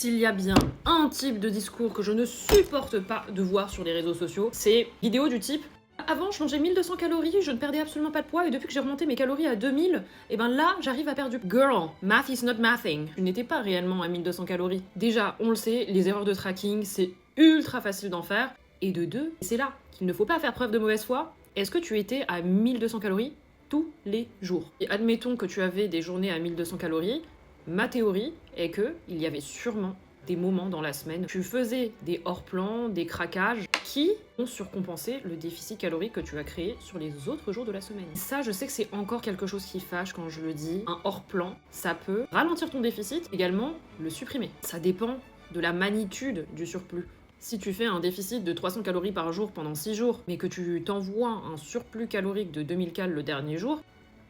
S'il y a bien un type de discours que je ne supporte pas de voir sur les réseaux sociaux, c'est vidéos du type avant je mangeais 1200 calories, je ne perdais absolument pas de poids et depuis que j'ai remonté mes calories à 2000, et ben là j'arrive à perdre du... Girl, math is not mathing. Tu n'étais pas réellement à 1200 calories. Déjà, on le sait, les erreurs de tracking, c'est ultra facile d'en faire. Et de deux, c'est là qu'il ne faut pas faire preuve de mauvaise foi. Est-ce que tu étais à 1200 calories tous les jours? Et admettons que tu avais des journées à 1200 calories, ma théorie est que il y avait sûrement des moments dans la semaine, tu faisais des hors-plans, des craquages qui ont surcompensé le déficit calorique que tu as créé sur les autres jours de la semaine. Ça, je sais que c'est encore quelque chose qui fâche quand je le dis. Un hors-plan, ça peut ralentir ton déficit, également le supprimer. Ça dépend de la magnitude du surplus. Si tu fais un déficit de 300 calories par jour pendant 6 jours, mais que tu t'envoies un surplus calorique de 2000 calories le dernier jour,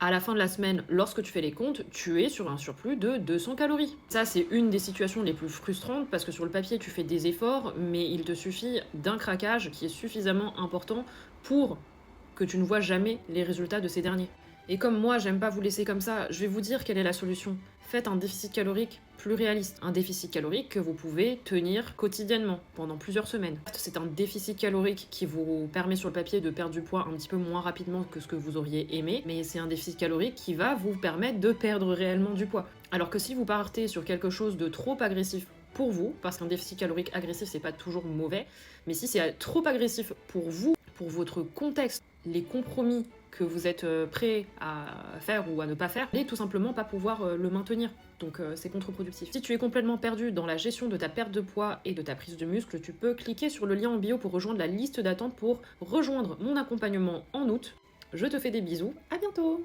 à la fin de la semaine, lorsque tu fais les comptes, tu es sur un surplus de 200 calories. Ça, c'est une des situations les plus frustrantes parce que sur le papier, tu fais des efforts, mais il te suffit d'un craquage qui est suffisamment important pour que tu ne vois jamais les résultats de ces derniers. Et comme moi, j'aime pas vous laisser comme ça, je vais vous dire quelle est la solution. Faites un déficit calorique plus réaliste. Un déficit calorique que vous pouvez tenir quotidiennement, pendant plusieurs semaines. C'est un déficit calorique qui vous permet sur le papier de perdre du poids un petit peu moins rapidement que ce que vous auriez aimé, mais c'est un déficit calorique qui va vous permettre de perdre réellement du poids. Alors que si vous partez sur quelque chose de trop agressif pour vous, parce qu'un déficit calorique agressif, c'est pas toujours mauvais, mais si c'est trop agressif pour vous, pour votre contexte, les compromis que vous êtes prêt à faire ou à ne pas faire, et tout simplement pas pouvoir le maintenir. Donc c'est contre-productif. Si tu es complètement perdu dans la gestion de ta perte de poids et de ta prise de muscle, tu peux cliquer sur le lien en bio pour rejoindre la liste d'attente pour rejoindre mon accompagnement en août. Je te fais des bisous, à bientôt!